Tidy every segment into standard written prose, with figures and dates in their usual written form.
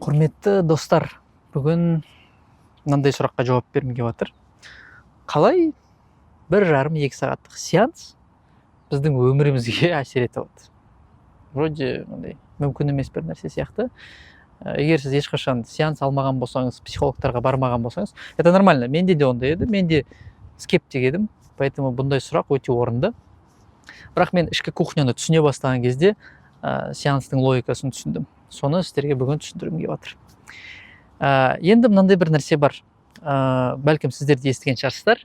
Құрметті достар, бүгін мынандай сұраққа жауап бергім келіп жатыр. Қалай 1,5-2 сағаттық сеанс біздің өмірімізге әсер ете алады? Вроде мындай мүмкін емес бір нәрсе сияқты. Егер сіз ешқашан сеанс алмаған болсаңыз, психологтарға бармаған болсаңыз, это нормально. Менде де ондай еді. Мен де скептик едім, поэтому бұндай сұрақ өте орынды. Бірақ мен ішкі кухняны түсіне бастаған кезде сеанстың логикасын түсіндім. Соны сіздерге бүгін түсіндіргім келіп жатыр. Енді мынандай бір нәрсе бар. Бәлкім сіздер де естіген шығарсыздар.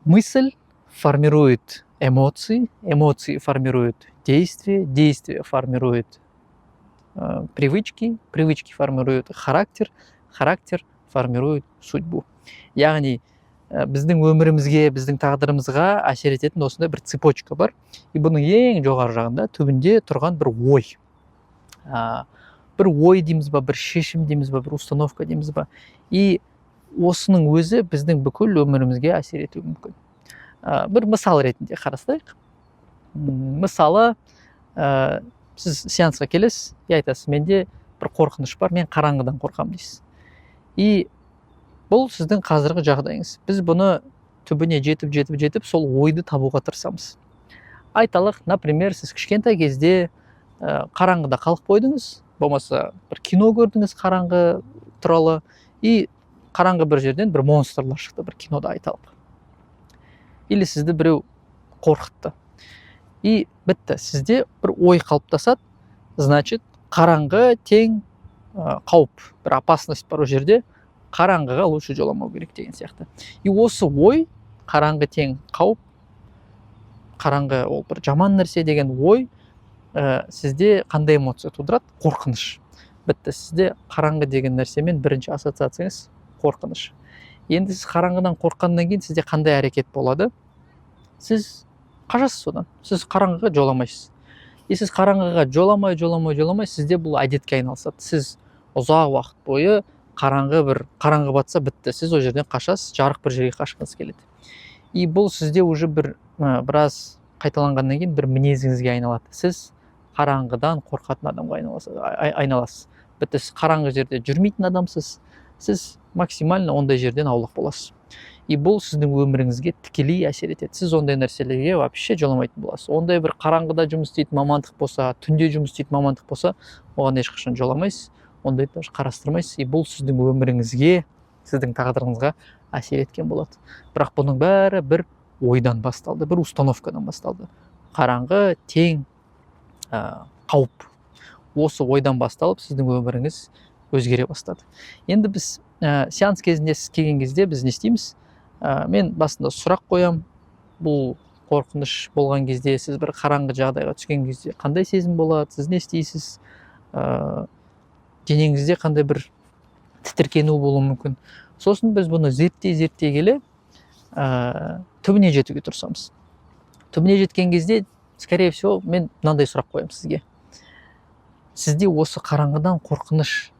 Мысль формирует эмоции, эмоции формируют действия, действия формируют привычки, привычки формируют характер, характер формирует судьбу. Яғни біздің өмірімізге, біздің тағдырымызға әсер ететін осындай бір цепочка бар. И бұның ең жоғары жағында түбінде тұрған бір ой. Бір ой дейміз ба, бір шешім дейміз ба, бір установка дейміз ба. И осының өзі біздің бүкіл өмірімізге әсер етуі мүмкін. Бір мысал ретінде қарастырайық. Мысалы, сіз сеансқа келесіз, айтасыз, менде бір қорқыныш бар, мен қараңғыдан қорқамын дейсіз. И бұл сіздің қазіргі жағдайыңыз. Біз бұны түбіне жетіп, сол ойды табуға тырысамыз. Айталық, например, сіз кішкентай кезде қараңғыда қалып қойдыңыз, болмаса бір кино көрдіңіз қараңғы туралы, и қараңғы бір жерден бір монстрлар шықты, бір кинода айталық. Или сізді біреу қорқытты. И бітті, сізде бір ой қалыптасады, значит, қараңғы тең қауіп, бір опасность бар о жерде, қараңғыға лучше жоламау керек деген сияқты. И осы ой, қараңғы тең қауіп, қараңғы ол бір жаман нәрсе деген ой сізде қандай эмоция тудырады? Қорқыныш. Бітті, сізде қараңғы деген нәрсемен бірінші ассоциацияңыз қорқыныш. Енді сіз қараңғыдан қорққаннан кейін сізде қандай әрекет болады? Сіз қашасыз содан. Сіз қараңғыға жоламайсыз. И сіз қараңғыға жоламай, сізде бұл әдетке айналысады. Сіз ұзақ уақыт бойы қараңғы батса бітті. Сіз ол жерден қашасыз, жарық бір жерге қашқыңыз келеді. И бұл сізде уже біраз қайталанғаннан кейін бір мінезіңізге айналады. Сіз қараңғыдан қорқатын адамға айналасыз. Бітті, сіз қараңғы жерде жүрмейтін адамсыз. Сіз максимально ондай жерден аулақ боласыз. И бұл сіздің өміріңізге тікелей әсер етеді. Сіз ондай нәрселерге вообще жоламайтын боласыз. Ондай бір қараңғыда жұмыс істейтін мамандық болса, түнде жұмыс істейтін мамандық болса, оған ешқашан жоламайсыз. Ондайды даже қарастырмайсыз. И бұл сіздің өміріңізге, сіздің тағдырыңызға әсер еткен болады. Бірақ бұның бәрі бір ойдан басталды, бір установкадан басталды. Қараңғы тең қауіп. Осы ойдан басталып, сіздің өміріңіз өзгере бастады. Енді біз сеанс кезінде сіз келген кезде біз не істейміз? Мен басында сұрақ қоям. Бұл қорқыныш болған кезде, сіз бір қараңғы жағдайға түскен кезде қандай сезім болады? Сіз не істейсіз? Денеңізде қандай бір тітіркену болуы мүмкін. Сосын біз бұны зерттей келе түбіне жетуге тырысамыз. Түбіне жеткен кезде, скорее всего, мен мынандай сұрақ қоямын сізге. Сізде осы қараңғыдан қорқыныш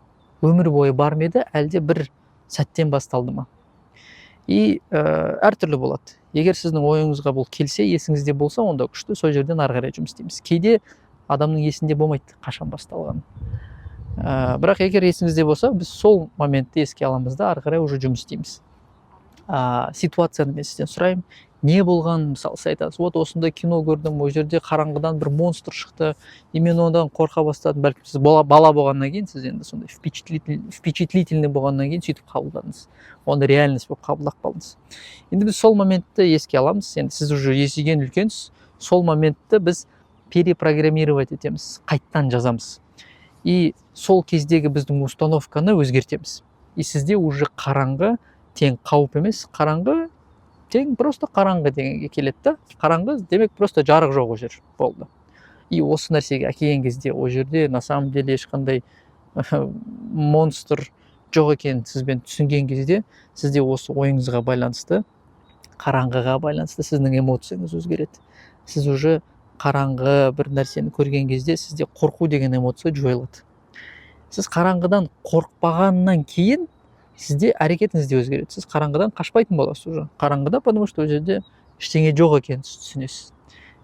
өмір бойы бар ма еді, әлде бір сәттен басталды ма? И әртүрлі болады. Егер сіздің ойыңызға бұл келсе, есіңізде болса, онда күшті, сол жерден ары қарай жұмыс істейміз. Кейде адамның есінде болмайды қашан басталған. Бірақ егер есіңізде болса, біз сол моментті еске аламыз да, ары қарай уже жұмыс істейміз. Ситуацияны мен сізден сұраймын, не болған? Мысалы, сіз айтасыз, вот осындай кино көрдім, ол жерде қараңғыдан бір монстр шықты, и мен одан қорқа бастадым. Бәлкім сіз бала болғаннан кейін, сіз енді сондай впечатлительный болғаннан кейін сөйтіп қабылдадыңыз. Оны реальность болып қабылдап қалдыңыз. Енді біз сол моментті еске аламыз. Енді сіз уже есейген үлкенсіз, сол моментті біз перепрограммировать етеміз, қайттан жазамыз. И сол кездегі біздің установканы өзгертеміз. И сізде уже қараңғы тең қауіп емес, қараңғы тең просто қараңғы дегенге келеді да. Қараңғы демек просто жарық жоқ о жер болды. И осы нәрсеге әкелген кезде о жерде на самом деле ешқандай монстр жоқ екенін сізбен түсінген кезде, сізде осы ойыңызға байланысты, қараңғыға байланысты сіздің эмоцияңыз өзгереді. Сіз уже қараңғы бір нәрсені көрген кезде сізде қорқу деген эмоция жойылады. Сіз қараңғыдан қорқпағаннан кейін сізде әрекетіңіз де өзгереді. Сіз қараңғыдан қашпайтын боласыз уже. Қараңғыда, потому что ол жерде ештеңе жоқ екенін түсінесіз.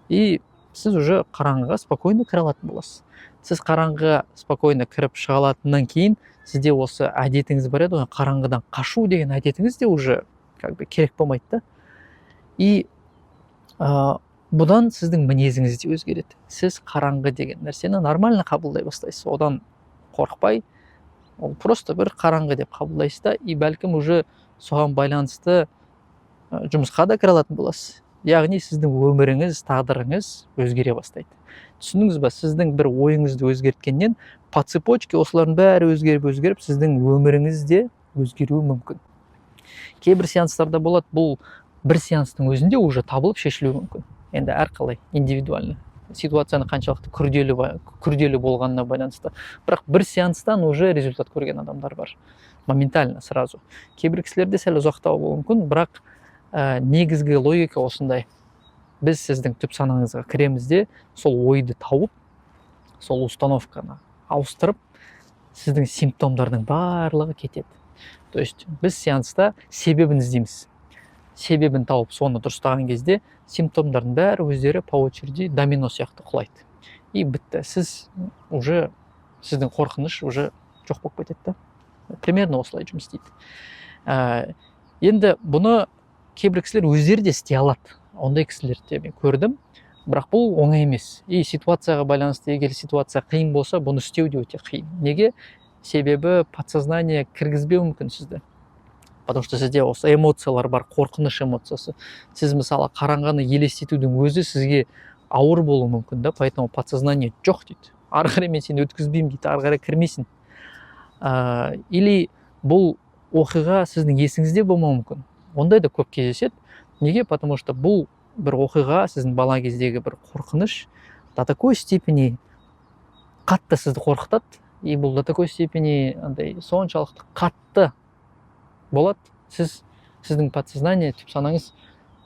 И сіз уже қараңғыға спокойно кіре алатын боласыз. Сіз қараңғыға спокойно кіріп шыға алатыннан кейін сізде осы әдетіңіз бар еді ғой, қараңғыдан қашу деген әдетіңіз де уже как бы керек болмайды да. И бұдан сіздің мінезіңіз де өзгереді. Сіз қараңғы деген нәрсені нормально қабылдай бастайсыз. Одан қорықпай, ол просто бір қараңғы деп қабылдайсыз да, и бәлкім уже соған байланысты жұмысқа да кіре алатын боласыз. Яғни сіздің өміріңіз, тағдырыңыз өзгере бастайды. Түсіндіңіз ба? Сіздің бір ойыңызды өзгерткеннен по цепочке осылардың бәрі өзгеріп, сіздің өміріңіз де өзгеруі мүмкін. Кейбір сеанстарда болады, бұл бір сеанстың өзінде уже табылып шешілуі мүмкін. Енді әрқалай индивидуально. Ситуацияны қаншалықты күрделі болғанына байланысты. Бірақ бір сеанстан уже результат көрген адамдар бар. Моментально, сразу. Кейбір кісілерде сәл ұзақтау болуы мүмкін, бірақ негізгі логика осындай. Біз сіздің түп санаңызға кіреміз де, сол ойды тауып, сол установканы ауыстырып, сіздің симптомдардың барлығы кетеді. То есть біз сеанста себебін іздейміз. Себебін тауып, соны дұрыстаған кезде симптомдардың бәрі өздері по очереди домино сияқты құлайды. И бітті. Сіздің қорқыныш уже жоқ болып кетеді. Примерно осылай жұмыс істейді. Енді бұны кейбір кісілер өздері де істей алады. Ондай кісілерді мен көрдім, бірақ бұл оңай емес. И ситуацияға байланысты, егер ситуация қиын болса, бұны істеу де өте қиын. Неге? Себебі подсознание кіргізбеуі мүмкін сізді. Потому что сізде осы эмоциялар бар, қорқыныш эмоциясы. Сіз мысалы қараңғыны елестетудің өзі сізге ауыр болуы мүмкін да, поэтому подсознание жоқ дейді. Ары қарай мен сені өткізбеймін дейді, ары қарай кірмейсің. Или бұл оқиға сіздің есіңізде болмауы мүмкін. Ондай да көп кездеседі. Неге? Потому что бұл бір оқиға, сіздің бала кездегі бір қорқыныш до такой степени қатты сізді қорқытады, и бұл до такой степени соншалықты қатты болады, сіздің подсознание, түп санаңыз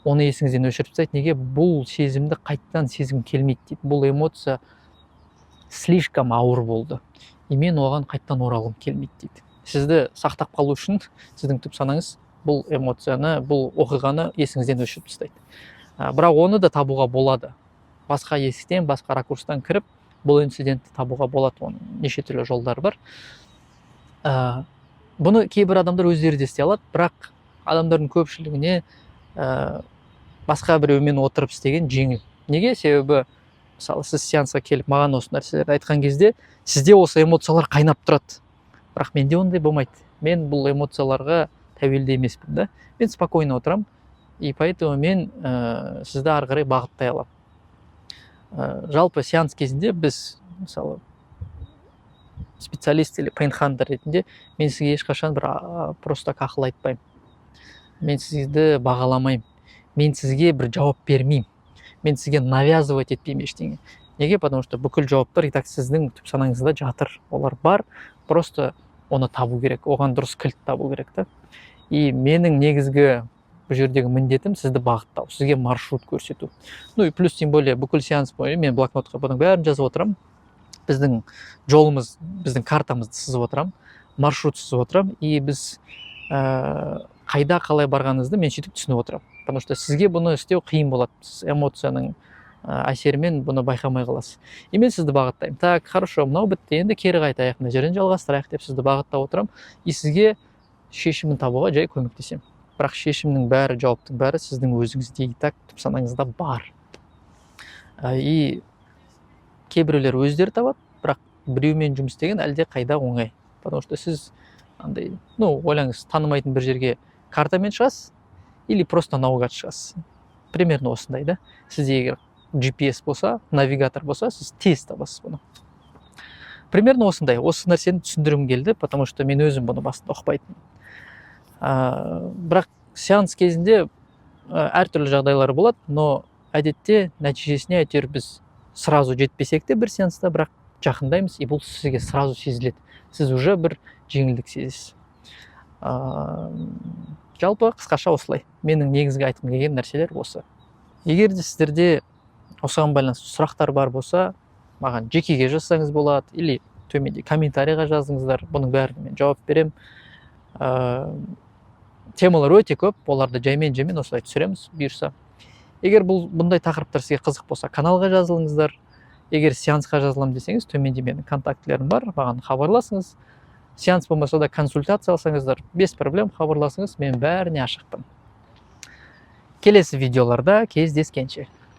оны есіңізден өшіріп тастайды. Неге? Бұл сезімді қайтадан сезгім келмейді дейді. Бұл эмоция слишком ауыр болды, и мен оған қайтадан оралғым келмейді дейді. Сізді сақтап қалу үшін сіздің түп санаңыз бұл эмоцияны, бұл оқиғаны есіңізден өшіріп тастайды. Бірақ оны да табуға болады. Басқа есіктен, басқа ракурстан кіріп, бұл инцидентті табуға болады. Оның неше түрлі жолдар бар. Бұны кейбір адамдар өздері де істей алады, бірақ адамдардың көпшілігіне басқа біреумен отырып істеген жеңіл. Неге? Себебі мысалы сіз сеансқа келіп маған осы нәрселерді айтқан кезде сізде осы эмоциялар қайнап тұрады. Бірақ менде ондай болмайды. Мен бұл эмоцияларға тәуелді емеспін да. Мен спокойно отырам, и поэтому мен сізді ары қарай бағыттай аламын. Жалпы сеанс кезінде біз мысалы специалист или пейнхантер ретінде мен сізге ешқашан бір просто ақыл айтпаймын. Мен сізді бағаламаймын. Мен сізге бір жауап бермеймін. Мен сізге навязывать етпеймін ештеңе. Неге? Потому что бүкіл жауаптар и так сіздің түп санаңызда жатыр. Олар бар, просто оны табу керек. Оған дұрыс кілт табу керек та. И менің негізгі бұл жердегі міндетім сізді бағыттау, сізге маршрут көрсету. Ну и плюс тем более бүкіл сеанс бойы мен блокнотқа бұның бәрін жазып отырамын. Біздің жолымыз, біздің картамызды сызып отырамын, маршрут сызып отырамын, и біз қайда қалай барғаныңызды мен сөйтіп түсініп отырамын. Потому что сізге бұны істеу қиын болады. Сіз эмоцияның әсерімен бұны байқамай қаласыз. И мен сізді бағыттаймын. Так, хорошо, мынау бітті, енді кері қайтайық, мына жерден жалғастырайық деп сізді бағыттап отырамын. И сізге шешімін табуға жай көмектесемін. Бірақ шешімнің бәрі, жауаптың бәрі сіздің өзіңізде и так түп санаңызда бар. И кейбіреулер өздері табады, бірақ біреумен жұмыс істеген әлде қайда оңай. Потому что сіз ойлаңыз, танымайтын бір жерге картамен шығасыз или просто наугад шығасыз. Примерно осындай да. Сізде егер GPS болса, навигатор болса, сіз тез табасыз бұны. Примерно осындай. Осы нәрсені түсіндіргім келді, потому что мен өзім бұны басында ұқпайтын. Бірақ сеанс кезінде әртүрлі жағдайлар болады, но әдетте нәтижесіне әйтеуір біз сразу жетпесек те бір сеанста, бірақ жақындаймыз, и бұл сізге сразу сезіледі. Сіз уже бір жеңілдік сезесіз. Жалпы қысқаша осылай. Менің негізгі айтқым келген нәрселер осы. Егер де сіздерде осыған байланысты сұрақтар бар болса, маған жекеге жазсаңыз болады, или төменде комментарийға жазыңыздар. Бұның бәріне мен жауап берем. Темалар өте көп, оларды жаймен осылай түсіреміз бұйырса. Егер бұндай тақырыптар сізге қызық болса, каналға жазылыңыздар. Егер сеансқа жазылам десеңіз, төменде менің контактілерім бар, маған хабарласыңыз. Сеанс болмаса да консультация алсаңыздар, без проблем хабарласыңыз, мен бәріне ашықпын. Келесі видеоларда кездескенше.